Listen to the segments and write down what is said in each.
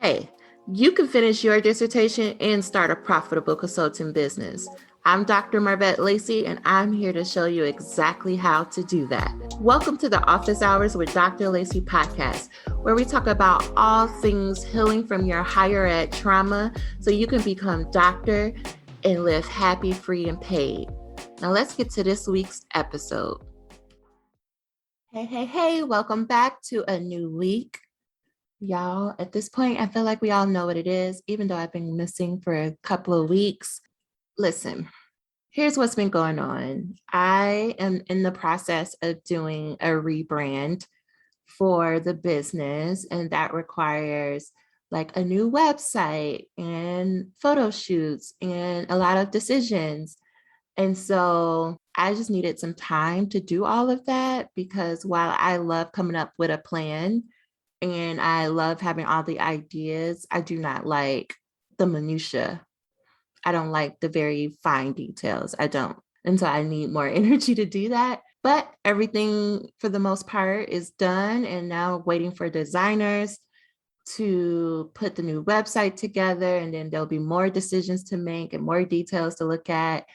Hey, you can finish your dissertation and start a profitable consulting business. I'm Dr. Marvette Lacey, and I'm here to show you exactly how to do that. Welcome to the Office Hours with Dr. Lacey podcast, where we talk about all things healing from your higher ed trauma so you can become doctor and live happy, free, and paid. Now let's get to this week's episode. Hey, welcome back to a new week. Y'all, at this point, I feel like we all know what it is, even though I've been missing for a couple of weeks. Listen, here's what's been going on. I am in the process of doing a rebrand for the business, and that requires like a new website and photo shoots and a lot of decisions. And so I just needed some time to do all of that because while I love coming up with a plan, and I love having all the ideas, I do not like the minutia. I don't like the very fine details. I don't. And so I need more energy to do that. But everything for the most part is done. And now waiting for designers to put the new website together. And then there'll be more decisions to make and more details to look at.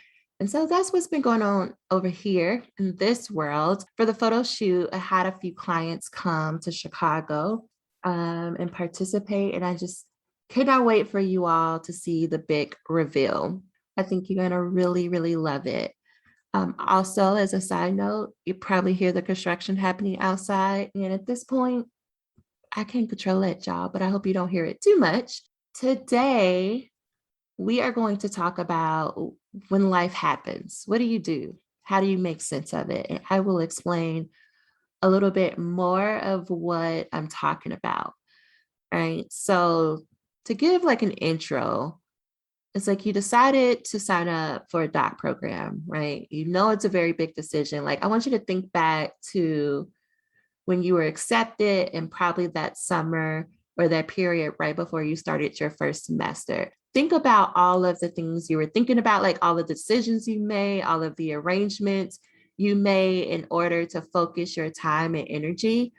And so that's what's been going on over here in this world. For the photo shoot, I had a few clients come to Chicago and participate. And I just cannot wait for you all to see the big reveal. I think you're going to really, really love it. Also, as a side note, you probably hear the construction happening outside. And at this point, I can't control that, y'all, but I hope you don't hear it too much. Today, we are going to talk about when life happens. What do you do? How do you make sense of it? And I will explain a little bit more of what I'm talking about. All right. So to give like an intro, it's like you decided to sign up for a doc program, right? You know, it's a very big decision. Like I want you to think back to when you were accepted and probably that summer or that period right before you started your first semester. Think about all of the things you were thinking about, like all the decisions you made, all of the arrangements you made in order to focus your time and energy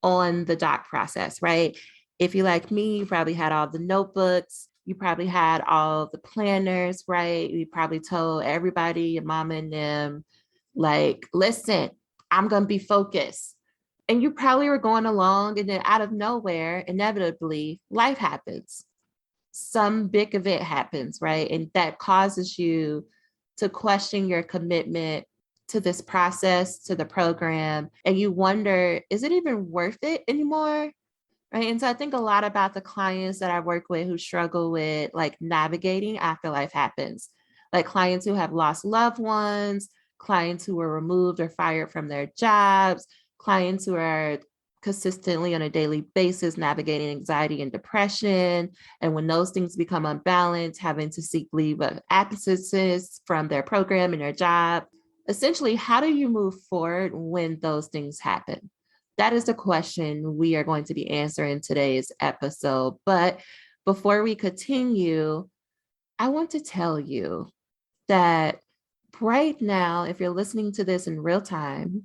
on the doc process, right? If you like me, you probably had all the notebooks, you probably had all the planners, right? You probably told everybody, your mama and them, like, listen, I'm going to be focused. And you probably were going along, and then out of nowhere, inevitably, life happens. Some big event happens, right? And that causes you to question your commitment to this process, to the program. And you wonder, is it even worth it anymore? Right. And so I think a lot about the clients that I work with who struggle with like navigating after life happens, like clients who have lost loved ones, clients who were removed or fired from their jobs, clients who are consistently on a daily basis navigating anxiety and depression. And when those things become unbalanced, having to seek leave of absences from their program and their job. Essentially, how do you move forward when those things happen? That is the question we are going to be answering in today's episode. But before we continue, I want to tell you that right now, if you're listening to this in real time,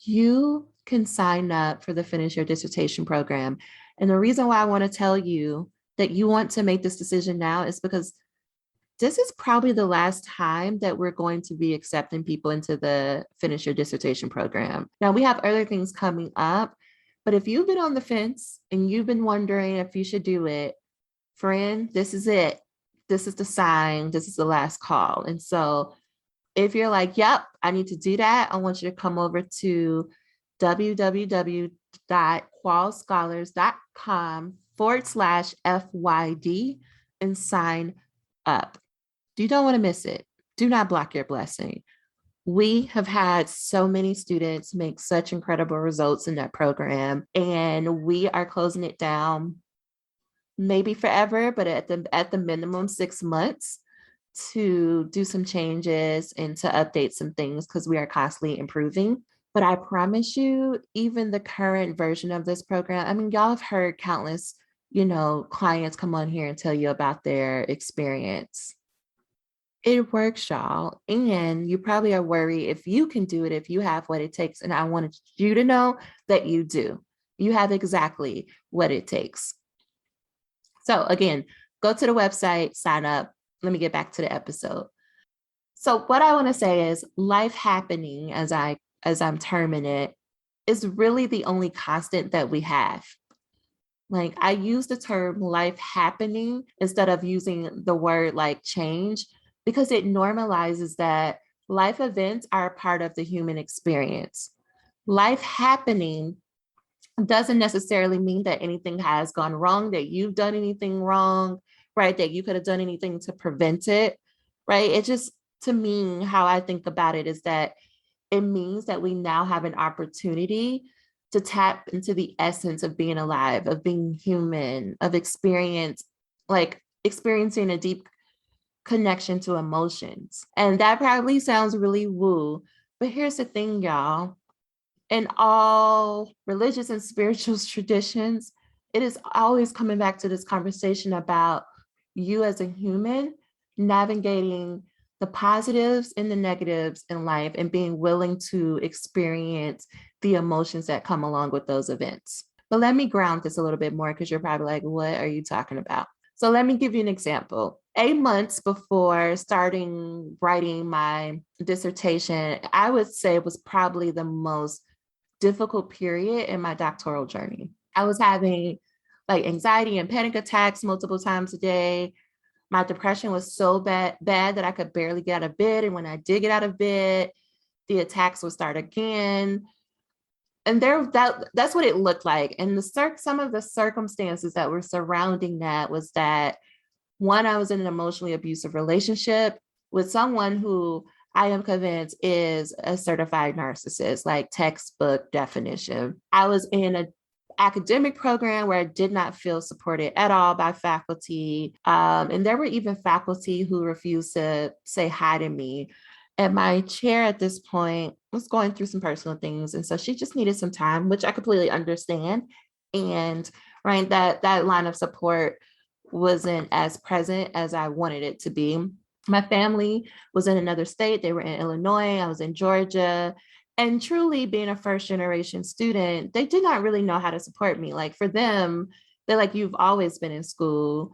you can sign up for the Finish Your Dissertation program. And the reason why I want to tell you that you want to make this decision now is because this is probably the last time that we're going to be accepting people into the Finish Your Dissertation program. Now, we have other things coming up, but if you've been on the fence and you've been wondering if you should do it, friend, this is it. This is the sign. This is the last call. And so if you're like, yep, I need to do that, I want you to come over to www.qualscholars.com/FYD and sign up. You don't want to miss it. Do not block your blessing. We have had so many students make such incredible results in that program, and we are closing it down maybe forever, but at the minimum 6 months to do some changes and to update some things because we are constantly improving. But I promise you, even the current version of this program, I mean, y'all have heard countless, clients come on here and tell you about their experience. It works, y'all. And you probably are worried if you can do it, if you have what it takes. And I wanted you to know that you do. You have exactly what it takes. So again, go to the website, sign up. Let me get back to the episode. So what I want to say is life happening, as I'm terming it, is really the only constant that we have. Like I use the term life happening instead of using the word like change because it normalizes that life events are a part of the human experience. Life happening doesn't necessarily mean that anything has gone wrong, that you've done anything wrong, right? That you could have done anything to prevent it, right? It just, to me, how I think about it is that it means that we now have an opportunity to tap into the essence of being alive, of being human, of experiencing a deep connection to emotions. And that probably sounds really woo, but here's the thing, y'all. In all religious and spiritual traditions, it is always coming back to this conversation about you as a human navigating the positives and the negatives in life and being willing to experience the emotions that come along with those events. But let me ground this a little bit more because you're probably like, what are you talking about? So let me give you an example. 8 months before starting writing my dissertation, I would say it was probably the most difficult period in my doctoral journey. I was having like anxiety and panic attacks multiple times a day. My depression was so bad that I could barely get out of bed. And when I did get out of bed, the attacks would start again. And that's what it looked like. And some of the circumstances that were surrounding that was that one, I was in an emotionally abusive relationship with someone who I am convinced is a certified narcissist, like textbook definition. I was in an academic program where I did not feel supported at all by faculty. And there were even faculty who refused to say hi to me. And my chair at this point was going through some personal things. And so she just needed some time, which I completely understand. And right, that line of support wasn't as present as I wanted it to be. My family was in another state. They were in Illinois. I was in Georgia. And truly being a first generation student, they did not really know how to support me. Like for them, they're like, you've always been in school.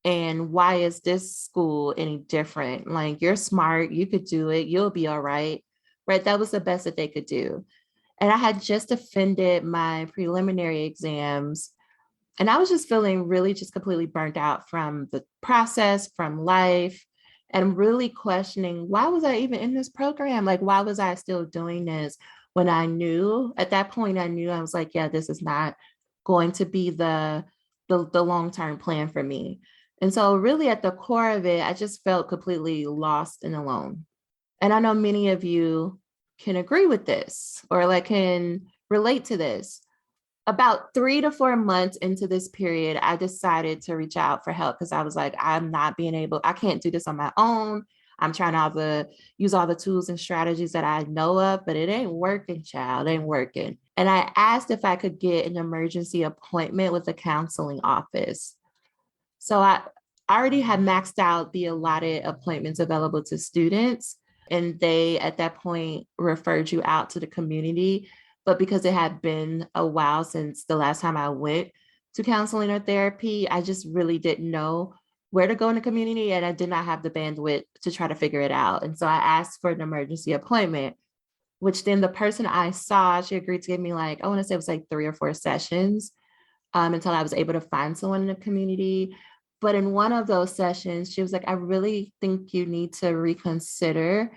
And why is this school any different? Like you're smart, you could do it, you'll be all right. Right. That was the best that they could do. And I had just defended my preliminary exams. And I was just feeling really just completely burnt out from the process, from life, and really questioning why was I even in this program? Like, why was I still doing this when I knew at that point, I was like, yeah, this is not going to be the long-term plan for me. And so really at the core of it, I just felt completely lost and alone. And I know many of you can agree with this or like can relate to this. About 3 to 4 months into this period, I decided to reach out for help because I was like, I can't do this on my own. I'm trying to use all the tools and strategies that I know of, but it ain't working, child, it ain't working. And I asked if I could get an emergency appointment with the counseling office. So I already had maxed out the allotted appointments available to students. And they, at that point, referred you out to the community. But because it had been a while since the last time I went to counseling or therapy, I just really didn't know where to go in the community. And I did not have the bandwidth to try to figure it out. And so I asked for an emergency appointment, which then the person I saw, she agreed to give me like, I want to say it was like 3 or 4 sessions until I was able to find someone in the community. But in one of those sessions, she was like, I really think you need to reconsider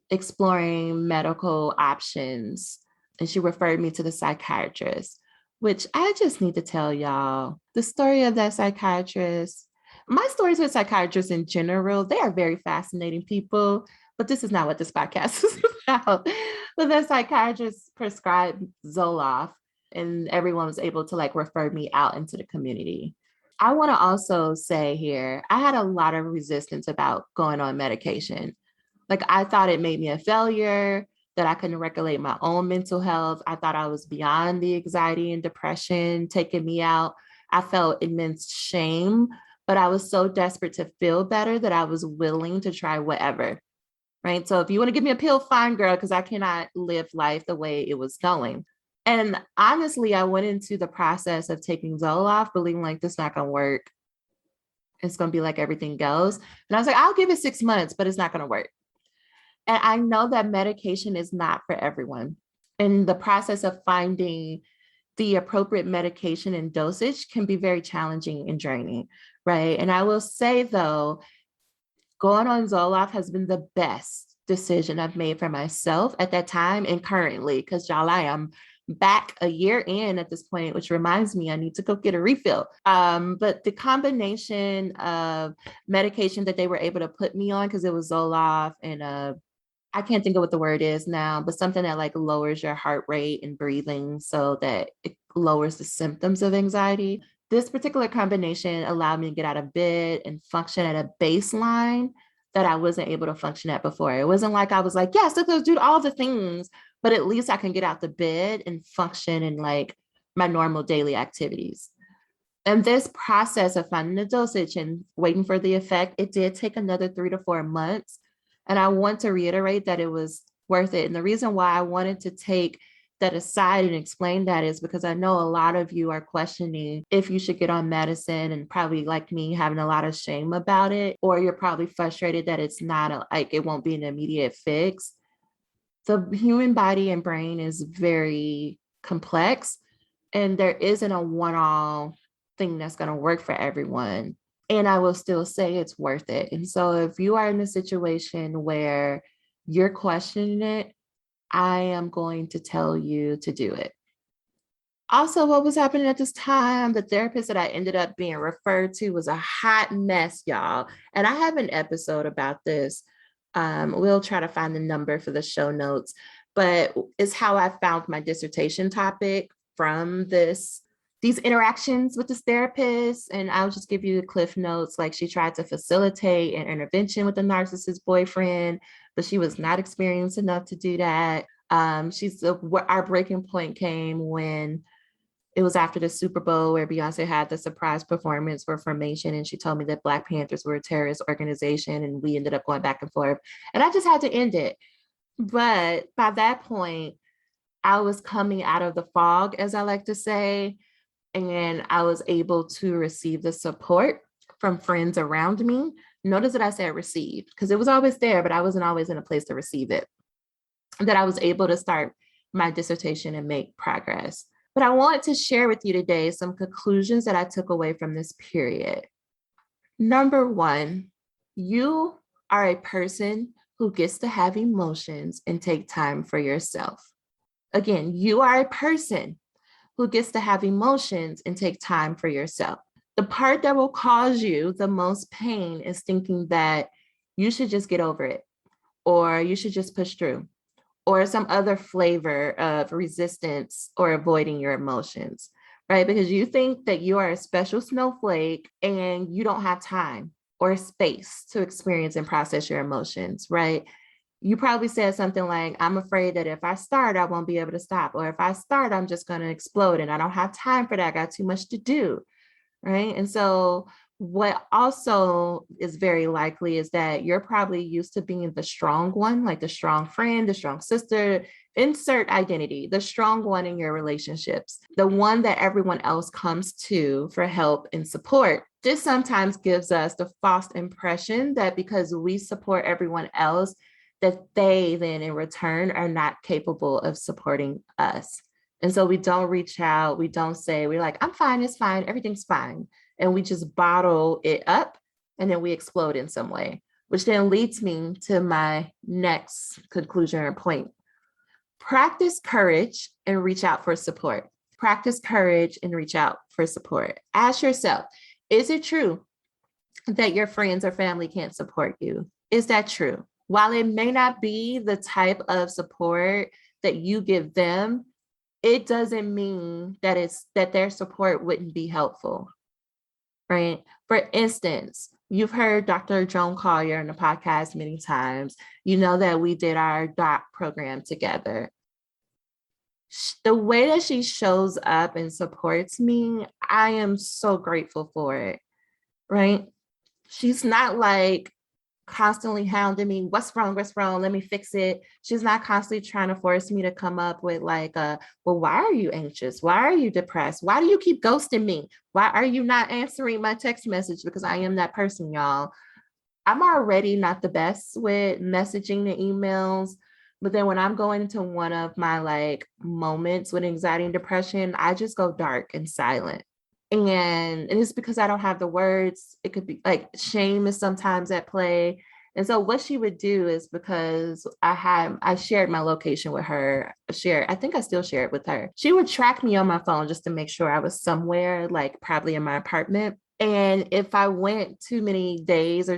exploring medical options. And she referred me to the psychiatrist, which I just need to tell y'all the story of that psychiatrist. My stories with psychiatrists in general, they are very fascinating people, but this is not what this podcast is about. But the psychiatrist prescribed Zoloft, and everyone was able to like refer me out into the community. I want to also say here, I had a lot of resistance about going on medication. Like I thought it made me a failure, that I couldn't regulate my own mental health. I thought I was beyond the anxiety and depression taking me out. I felt immense shame, but I was so desperate to feel better that I was willing to try whatever. Right. So if you want to give me a pill, fine, girl, because I cannot live life the way it was going. And honestly, I went into the process of taking Zoloft, believing like this is not going to work. it's going to be like everything else. And I was like, I'll give it 6 months, but it's not going to work. And I know that medication is not for everyone. And the process of finding the appropriate medication and dosage can be very challenging and draining, right? And I will say though, going on Zoloft has been the best decision I've made for myself at that time and currently, because y'all, I am back a year in at this point, which reminds me I need to go get a refill. But the combination of medication that they were able to put me on, because it was Zoloft and I can't think of what the word is now, but something that like lowers your heart rate and breathing so that it lowers the symptoms of anxiety. This particular combination allowed me to get out of bed and function at a baseline that I wasn't able to function at before. It wasn't like I was like, yes, let's do all the things, but at least I can get out the bed and function in like my normal daily activities. And this process of finding the dosage and waiting for the effect, it did take another 3 to 4 months. And I want to reiterate that it was worth it. And the reason why I wanted to take that aside and explain that is because I know a lot of you are questioning if you should get on medicine and probably like me having a lot of shame about it, or you're probably frustrated that it's not like it won't be an immediate fix. The human body and brain is very complex and there isn't a one-all thing that's going to work for everyone. And I will still say it's worth it. And so if you are in a situation where you're questioning it, I am going to tell you to do it. Also, what was happening at this time, the therapist that I ended up being referred to was a hot mess, y'all. And I have an episode about this. We'll try to find the number for the show notes, but it's how I found my dissertation topic from these interactions with this therapist. And I'll just give you the cliff notes. Like, she tried to facilitate an intervention with a narcissist boyfriend, but she was not experienced enough to do that. Our breaking point came when it was after the Super Bowl where Beyonce had the surprise performance for Formation. And she told me that Black Panthers were a terrorist organization, and we ended up going back and forth. And I just had to end it. But by that point, I was coming out of the fog, as I like to say, and I was able to receive the support from friends around me. Notice that I said receive, because it was always there, but I wasn't always in a place to receive it. That I was able to start my dissertation and make progress. But I want to share with you today some conclusions that I took away from this period. Number one, you are a person who gets to have emotions and take time for yourself. Again, you are a person who gets to have emotions and take time for yourself. The part that will cause you the most pain is thinking that you should just get over it, or you should just push through, or some other flavor of resistance or avoiding your emotions, right? Because you think that you are a special snowflake and you don't have time or space to experience and process your emotions, right? You probably said something like, I'm afraid that if I start, I won't be able to stop. Or if I start, I'm just going to explode and I don't have time for that. I got too much to do, right? And so what also is very likely is that you're probably used to being the strong one, like the strong friend, the strong sister, insert identity, the strong one in your relationships, the one that everyone else comes to for help and support. This sometimes gives us the false impression that because we support everyone else, that they then in return are not capable of supporting us. And so we don't reach out, we don't say, we're like, I'm fine, it's fine, everything's fine. And we just bottle it up and then we explode in some way, which then leads me to my next conclusion or point. Practice courage and reach out for support. Practice courage and reach out for support. Ask yourself, is it true that your friends or family can't support you? Is that true? While it may not be the type of support that you give them, it doesn't mean that their support wouldn't be helpful, right? For instance, you've heard Dr. Joan Collier in the podcast many times. You know that we did our doc program together. The way that she shows up and supports me, I am so grateful for it, right? She's not like constantly hounding me. What's wrong? What's wrong? Let me fix it. She's not constantly trying to force me to come up with like, well, why are you anxious? Why are you depressed? Why do you keep ghosting me? Why are you not answering my text message? Because I am that person, y'all. I'm already not the best with messaging the emails. But then when I'm going into one of my like moments with anxiety and depression, I just go dark and silent. And it's because I don't have the words. It could be like shame is sometimes at play. And so what she would do is, because I shared my location with her, I think I still share it with her. She would track me on my phone just to make sure I was somewhere, like probably in my apartment. And if I went too many days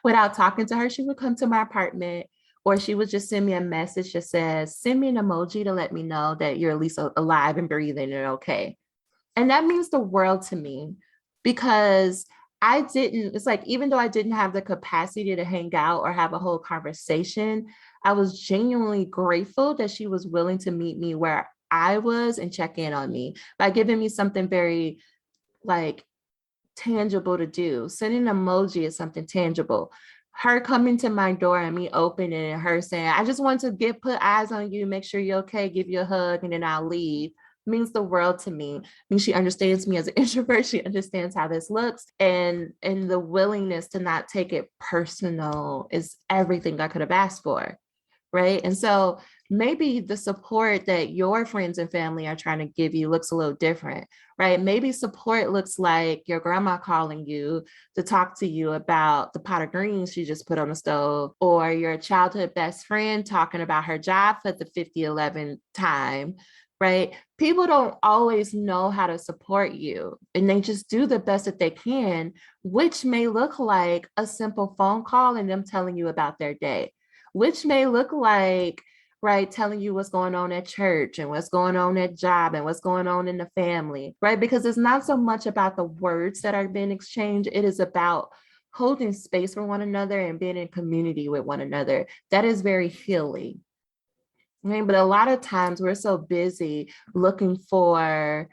without talking to her, she would come to my apartment, or she would just send me a message that says, send me an emoji to let me know that you're at least alive and breathing and okay. And that means the world to me, because it's like, even though I didn't have the capacity to hang out or have a whole conversation, I was genuinely grateful that she was willing to meet me where I was and check in on me by giving me something very like tangible to do. Sending an emoji is something tangible. Her coming to my door and me opening it and her saying, I just want to put eyes on you, make sure you're okay, give you a hug, and then I'll leave, means the world to me. I mean, she understands me as an introvert. She understands how this looks. And the willingness to not take it personal is everything I could have asked for. Right. And so maybe the support that your friends and family are trying to give you looks a little different, right? Maybe support looks like your grandma calling you to talk to you about the pot of greens she just put on the stove, or your childhood best friend talking about her job for the 5011th time, right? People don't always know how to support you, and they just do the best that they can, which may look like a simple phone call and them telling you about their day, which may look like, right, telling you what's going on at church and what's going on at job and what's going on in the family, right? Because it's not so much about the words that are being exchanged. It is about holding space for one another and being in community with one another. That is very healing. Right? But a lot of times we're so busy looking for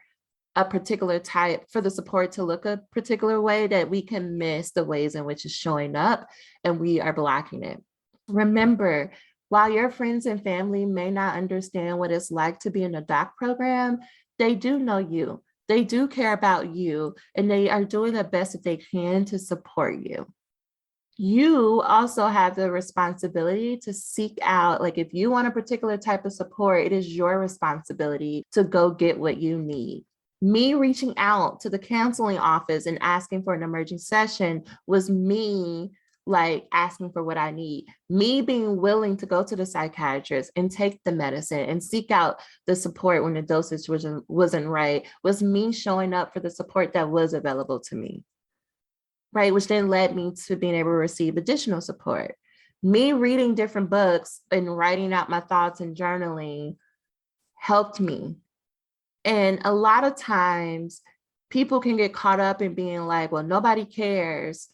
a particular type, for the support to look a particular way, that we can miss the ways in which it's showing up, and we are blocking it. Remember, while your friends and family may not understand what it's like to be in a doc program, they do know you. They do care about you, and they are doing the best that they can to support you. You also have the responsibility to seek out, like if you want a particular type of support, it is your responsibility to go get what you need. Me reaching out to the counseling office and asking for an emerging session was me like asking for what I need. Me being willing to go to the psychiatrist and take the medicine and seek out the support when the dosage wasn't right was me showing up for the support that was available to me, right? Which then led me to being able to receive additional support. Me reading different books and writing out my thoughts and journaling helped me. And a lot of times people can get caught up in being like, well, nobody cares.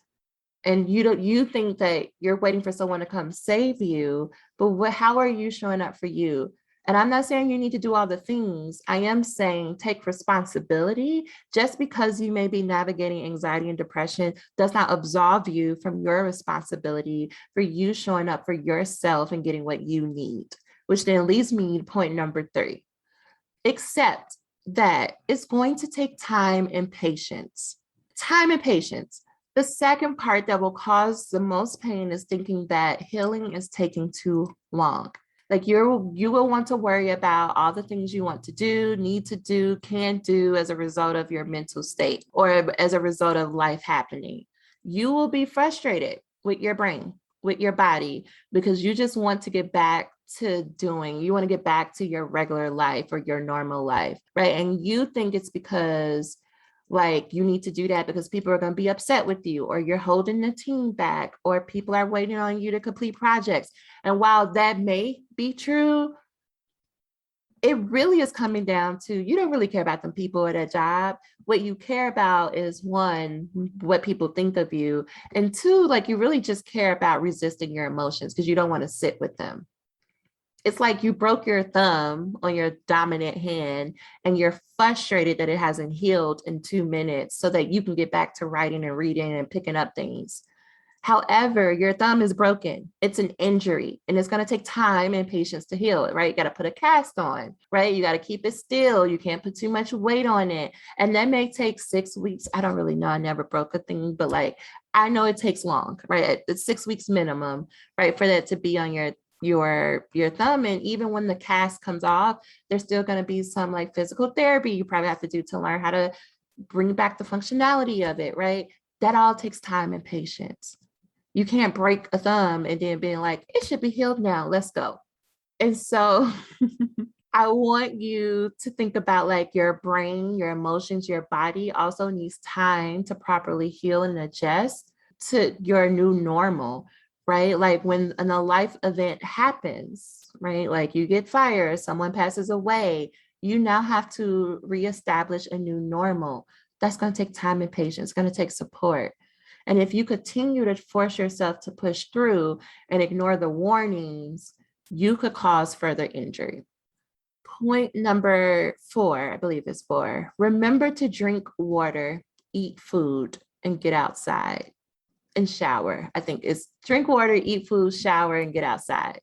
And you think that you're waiting for someone to come save you, but how are you showing up for you? And I'm not saying you need to do all the things. I am saying take responsibility. Just because you may be navigating anxiety and depression does not absolve you from your responsibility for you showing up for yourself and getting what you need, which then leads me to point number 3. Accept that it's going to take time and patience. Time and patience. The second part that will cause the most pain is thinking that healing is taking too long. Like you will want to worry about all the things you want to do, need to do, can do as a result of your mental state or as a result of life happening. You will be frustrated with your brain, with your body, because you just want to get back to you want to get back to your regular life or your normal life, right? And you think it's because like you need to do that because people are going to be upset with you, or you're holding the team back, or people are waiting on you to complete projects. And while that may be true, it really is coming down to, you don't really care about them people at that job. What you care about is, 1, what people think of you, and 2, like you really just care about resisting your emotions because you don't want to sit with them. It's like you broke your thumb on your dominant hand and you're frustrated that it hasn't healed in 2 minutes so that you can get back to writing and reading and picking up things. However, your thumb is broken. It's an injury and it's going to take time and patience to heal it, right? You got to put a cast on, right? You got to keep it still. You can't put too much weight on it. And that may take 6 weeks. I don't really know. I never broke a thing, but like, I know it takes long, right? It's 6 weeks minimum, right? For that to be on your thumb. And even when the cast comes off, there's still going to be some like physical therapy you probably have to do to learn how to bring back the functionality of it, right? That all takes time and patience. You can't break a thumb and then being like, it should be healed now, let's go. And so I want you to think about like your brain, your emotions, your body also needs time to properly heal and adjust to your new normal, right? Like when a life event happens, right? Like you get fired, someone passes away, you now have to reestablish a new normal. That's going to take time and patience. It's going to take support. And if you continue to force yourself to push through and ignore the warnings, you could cause further injury. Point number 4, I believe is 4. Remember to drink water, eat food, and get outside and shower. I think it's drink water, eat food, shower, and get outside.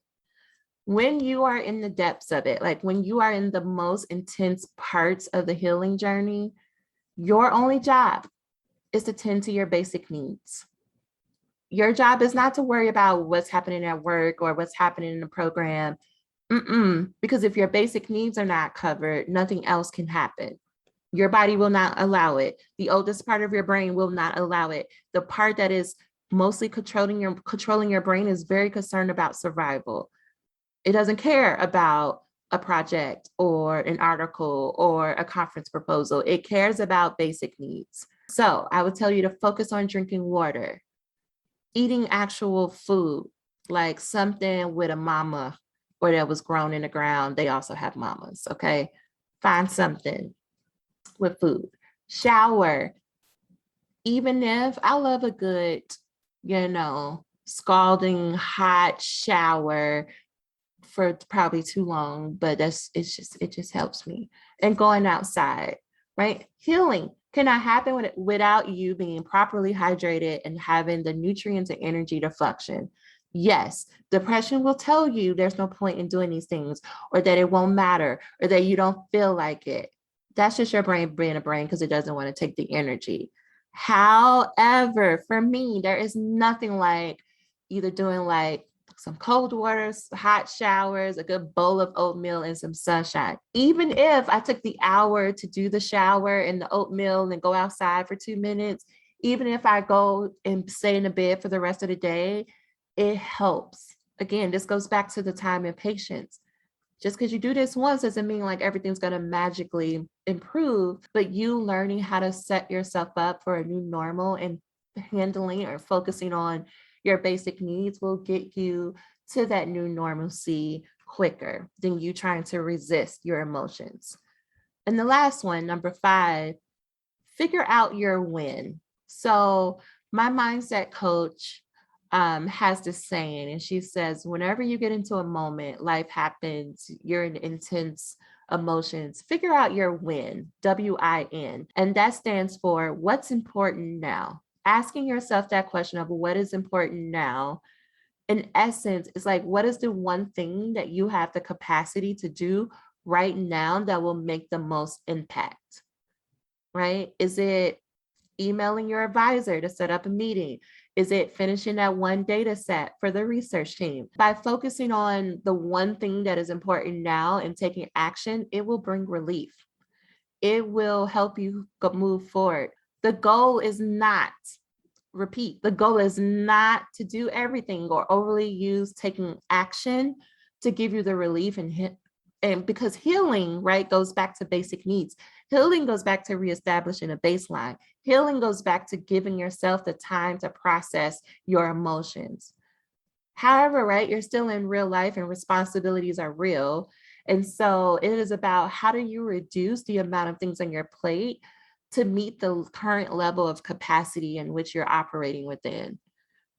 When you are in the depths of it, like when you are in the most intense parts of the healing journey, your only job is to tend to your basic needs. Your job is not to worry about what's happening at work or what's happening in the program. Because if your basic needs are not covered, nothing else can happen. Your body will not allow it. The oldest part of your brain will not allow it. The part that is mostly controlling your brain is very concerned about survival. It doesn't care about a project or an article or a conference proposal. It cares about basic needs. So I would tell you to focus on drinking water, eating actual food, like something with a mama or that was grown in the ground. They also have mamas, okay? Find something with food. Shower. Even if I love a good, scalding hot shower for probably too long, but it just helps me. And going outside, right? Healing cannot happen without you being properly hydrated and having the nutrients and energy to function. Yes, depression will tell you there's no point in doing these things, or that it won't matter, or that you don't feel like it. That's just your brain being a brain because it doesn't want to take the energy. However, for me, there is nothing like either doing like some cold water, hot showers, a good bowl of oatmeal, and some sunshine. Even if I took the hour to do the shower and the oatmeal and go outside for 2 minutes, even if I go and stay in the bed for the rest of the day, it helps. Again, this goes back to the time and patience. Just because you do this once doesn't mean like everything's going to magically improve, but you learning how to set yourself up for a new normal and handling or focusing on your basic needs will get you to that new normalcy quicker than you trying to resist your emotions. And the last one, number 5, figure out your win. So my mindset coach has this saying, and she says, whenever you get into a moment, life happens, you're in intense emotions, figure out your win, WIN. And that stands for what's important now. Asking yourself that question of what is important now, in essence, is like, what is the one thing that you have the capacity to do right now that will make the most impact, right? Is it emailing your advisor to set up a meeting? Is it finishing that one data set for the research team? By focusing on the one thing that is important now and taking action, it will bring relief. It will help you move forward. The goal is not, the goal is not to do everything or overly use taking action to give you the relief and because healing, right, goes back to basic needs. Healing goes back to reestablishing a baseline. Healing goes back to giving yourself the time to process your emotions. However, right, you're still in real life and responsibilities are real. And so it is about how do you reduce the amount of things on your plate to meet the current level of capacity in which you're operating within,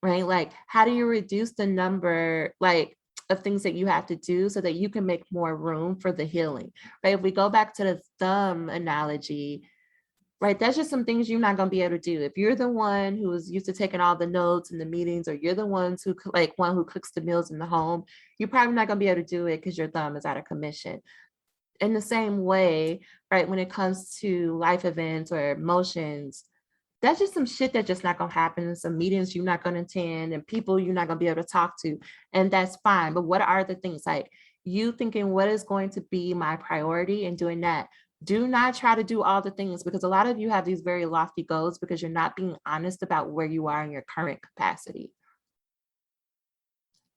right? Like, how do you reduce the number, like, of things that you have to do so that you can make more room for the healing, right? If we go back to the thumb analogy, right? That's just some things you're not going to be able to do. If you're the one who is used to taking all the notes in the meetings, or you're the ones who one who cooks the meals in the home, you're probably not going to be able to do it because your thumb is out of commission. In the same way, right, when it comes to life events or emotions, that's just some shit that's just not going to happen. Some meetings you're not going to attend and people you're not going to be able to talk to. And that's fine. But what are the things, like you thinking, what is going to be my priority, and doing that? Do not try to do all the things, because a lot of you have these very lofty goals because you're not being honest about where you are in your current capacity.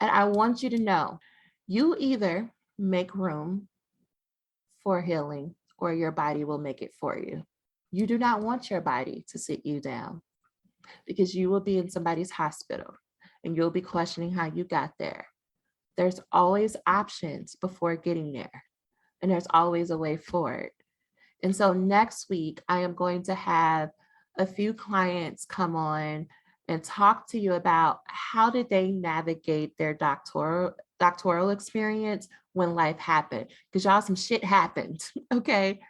And I want you to know, you either make room for healing or your body will make it for you. You do not want your body to sit you down, because you will be in somebody's hospital and you'll be questioning how you got there. There's always options before getting there, and there's always a way forward. And so next week, I am going to have a few clients come on and talk to you about how did they navigate their doctoral experience when life happened, because y'all, some shit happened, okay?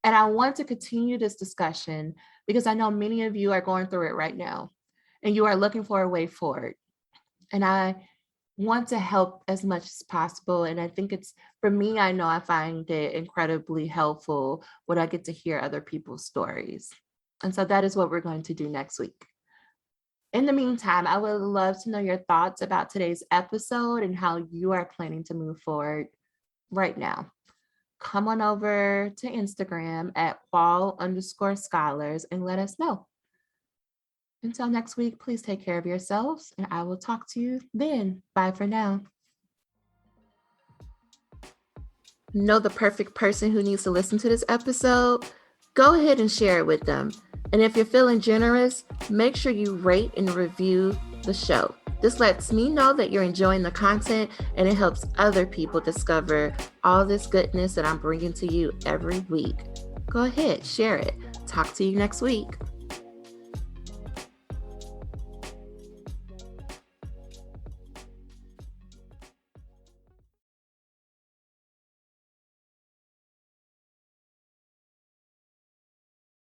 And I want to continue this discussion because I know many of you are going through it right now and you are looking for a way forward. And I want to help as much as possible. And I think it's, for me, I know I find it incredibly helpful when I get to hear other people's stories. And so that is what we're going to do next week. In the meantime, I would love to know your thoughts about today's episode and how you are planning to move forward right now. Come on over to Instagram at qual_scholars and let us know. Until next week, please take care of yourselves, and I will talk to you then. Bye for now. Know the perfect person who needs to listen to this episode? Go ahead and share it with them. And if you're feeling generous, make sure you rate and review the show. This lets me know that you're enjoying the content, and it helps other people discover all this goodness that I'm bringing to you every week. Go ahead, share it. Talk to you next week.